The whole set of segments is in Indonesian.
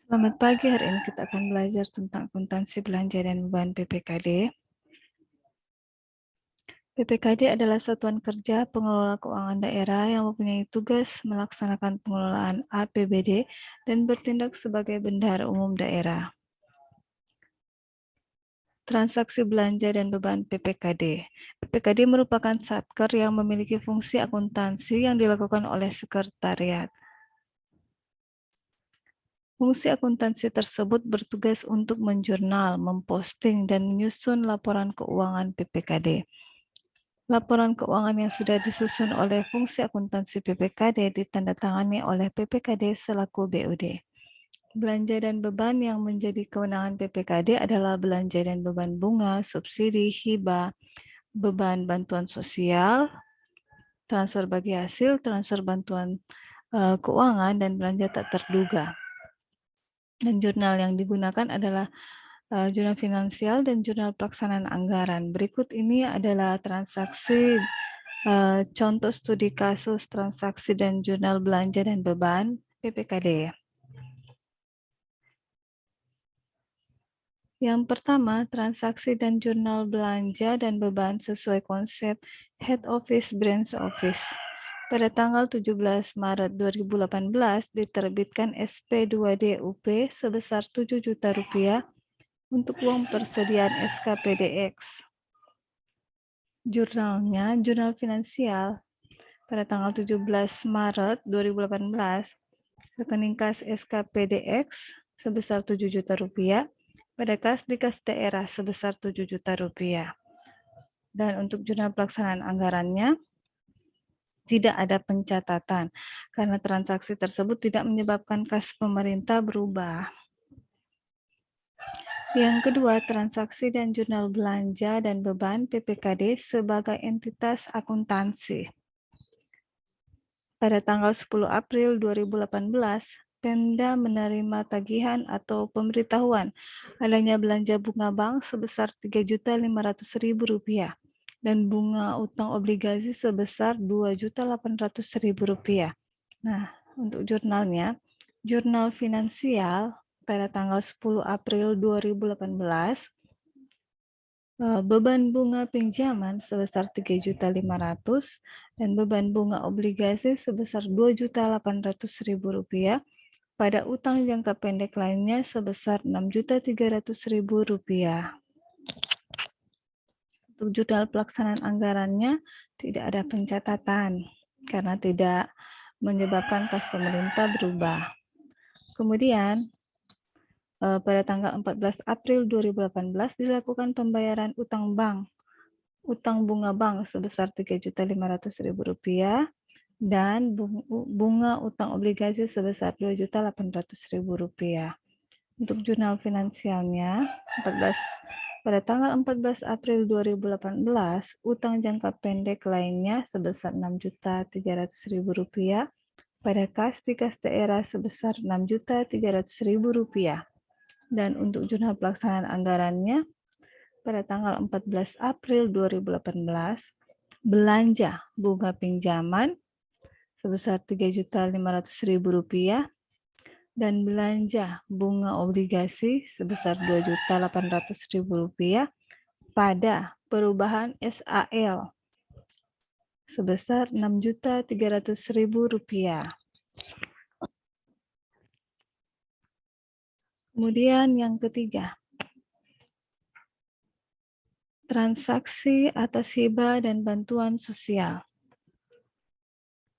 Selamat pagi, hari ini kita akan belajar tentang akuntansi belanja dan beban PPKD. PPKD adalah satuan kerja pengelola keuangan daerah yang mempunyai tugas melaksanakan pengelolaan APBD dan bertindak sebagai bendahara umum daerah. Transaksi belanja dan beban PPKD. PPKD merupakan satker yang memiliki fungsi akuntansi yang dilakukan oleh sekretariat. Fungsi akuntansi tersebut bertugas untuk menjurnal, memposting, dan menyusun laporan keuangan PPKD. Laporan keuangan yang sudah disusun oleh fungsi akuntansi PPKD ditandatangani oleh PPKD selaku BUD. Belanja dan beban yang menjadi kewenangan PPKD adalah belanja dan beban bunga, subsidi, hibah, beban bantuan sosial, transfer bagi hasil, transfer bantuan keuangan, dan belanja tak terduga. Dan jurnal yang digunakan adalah jurnal finansial dan jurnal pelaksanaan anggaran. Berikut ini adalah transaksi, contoh studi kasus, transaksi, dan jurnal belanja dan beban PPKD. Yang pertama, transaksi dan jurnal belanja dan beban sesuai konsep Head Office Branch Office. Pada tanggal 17 Maret 2018 diterbitkan SP2DUP sebesar Rp7 juta untuk uang persediaan SKPDX. Jurnalnya, jurnal finansial, pada tanggal 17 Maret 2018, rekening kas SKPDX sebesar Rp7 juta, pada kas di kas daerah sebesar Rp7 juta. Dan untuk jurnal pelaksanaan anggarannya, tidak ada pencatatan, karena transaksi tersebut tidak menyebabkan kas pemerintah berubah. Yang kedua, transaksi dan jurnal belanja dan beban PPKD sebagai entitas akuntansi. Pada tanggal 10 April 2018, Pemda menerima tagihan atau pemberitahuan adanya belanja bunga bank sebesar Rp3.500.000 dan bunga utang obligasi sebesar Rp2.800.000. Nah, untuk jurnalnya, jurnal finansial pada tanggal 10 April 2018, beban bunga pinjaman sebesar Rp3.500.000 dan beban bunga obligasi sebesar Rp2.800.000 pada utang jangka pendek lainnya sebesar Rp6.300.000. Untuk jurnal pelaksanaan anggarannya tidak ada pencatatan karena tidak menyebabkan kas pemerintah berubah. Kemudian pada tanggal 14 April 2018 dilakukan pembayaran utang bunga bank sebesar Rp3.500.000 dan bunga utang obligasi sebesar Rp2.800.000. Untuk jurnal finansialnya, pada tanggal 14 April 2018, utang jangka pendek lainnya sebesar Rp6.300.000 pada kas di kas daerah sebesar Rp6.300.000. Dan untuk jurnal pelaksanaan anggarannya, pada tanggal 14 April 2018, belanja bunga pinjaman sebesar Rp3.500.000 dan belanja bunga obligasi sebesar Rp2.800.000 pada perubahan SAL sebesar Rp6.300.000. Kemudian yang ketiga, transaksi atas hibah dan bantuan sosial.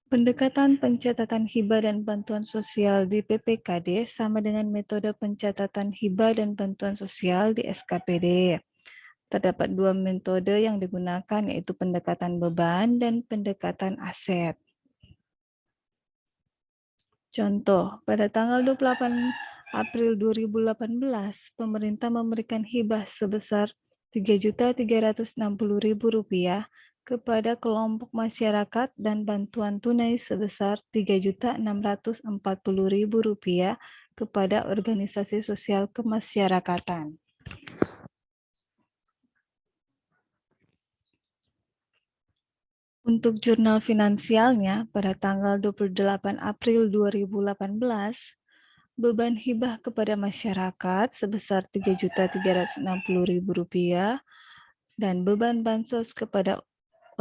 Pendekatan pencatatan hibah dan bantuan sosial di PPKD sama dengan metode pencatatan hibah dan bantuan sosial di SKPD. Terdapat dua metode yang digunakan, yaitu pendekatan beban dan pendekatan aset. Contoh, pada tanggal 28 April 2018, pemerintah memberikan hibah sebesar Rp3.360.000 kepada kelompok masyarakat dan bantuan tunai sebesar Rp3.640.000 kepada organisasi sosial kemasyarakatan. Untuk jurnal finansialnya, pada tanggal 28 April 2018, Beban hibah kepada masyarakat sebesar Rp3.360.000 dan beban bansos kepada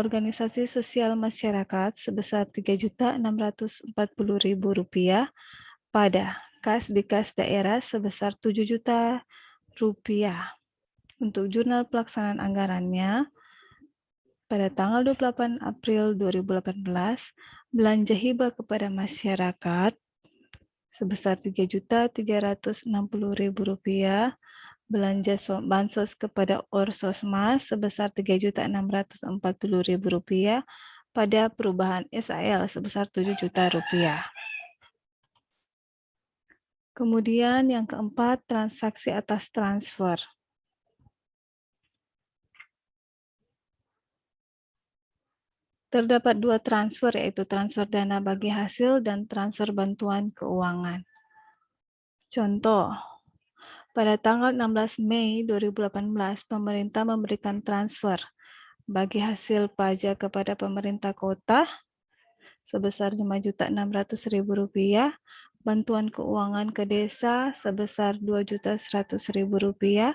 organisasi sosial masyarakat sebesar Rp3.640.000 pada kas di kas daerah sebesar Rp7 juta. Untuk jurnal pelaksanaan anggarannya, pada tanggal 28 April 2018, belanja hibah kepada masyarakat sebesar Rp3.360.000, belanja bansos kepada Orsosmas sebesar Rp3.640.000 pada perubahan SAL sebesar Rp7 juta. Kemudian yang keempat, transaksi atas transfer. Terdapat dua transfer, yaitu transfer dana bagi hasil dan transfer bantuan keuangan. Contoh, pada tanggal 16 Mei 2018, pemerintah memberikan transfer bagi hasil pajak kepada pemerintah kota sebesar Rp5.600.000, bantuan keuangan ke desa sebesar Rp2.100.000,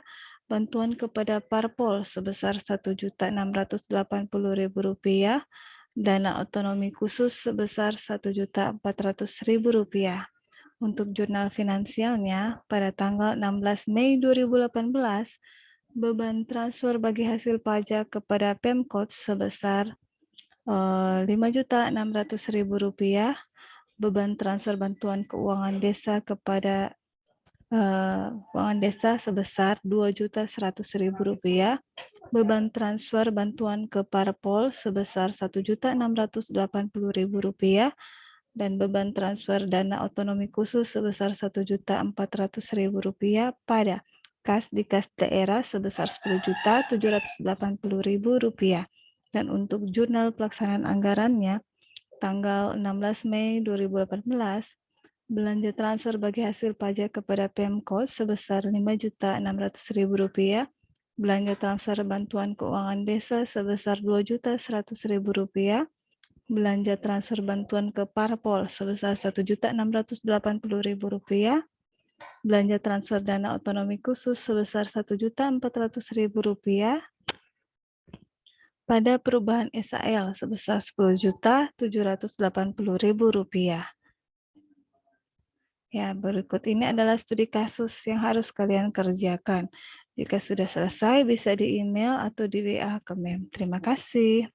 bantuan kepada parpol sebesar Rp1.680.000, dana otonomi khusus sebesar Rp1.400.000. Untuk jurnal finansialnya, pada tanggal 16 Mei 2018, beban transfer bagi hasil pajak kepada Pemkot sebesar Rp5.600.000, beban transfer bantuan keuangan desa kepada keuangan desa sebesar Rp2.100.000, beban transfer bantuan ke parpol sebesar Rp1.680.000, dan beban transfer dana otonomi khusus sebesar Rp1.400.000 pada kas di kas daerah sebesar Rp10.780.000. Dan untuk jurnal pelaksanaan anggarannya, tanggal 16 Mei 2018, belanja transfer bagi hasil pajak kepada Pemkot sebesar Rp5.600.000, belanja transfer bantuan keuangan desa sebesar Rp2.100.000, belanja transfer bantuan ke parpol sebesar Rp1.680.000, belanja transfer dana otonomi khusus sebesar Rp1.400.000 pada perubahan SAL sebesar Rp10.780.000. Ya, berikut ini adalah studi kasus yang harus kalian kerjakan. Jika sudah selesai, bisa di email atau di WA ke MEM. Terima kasih.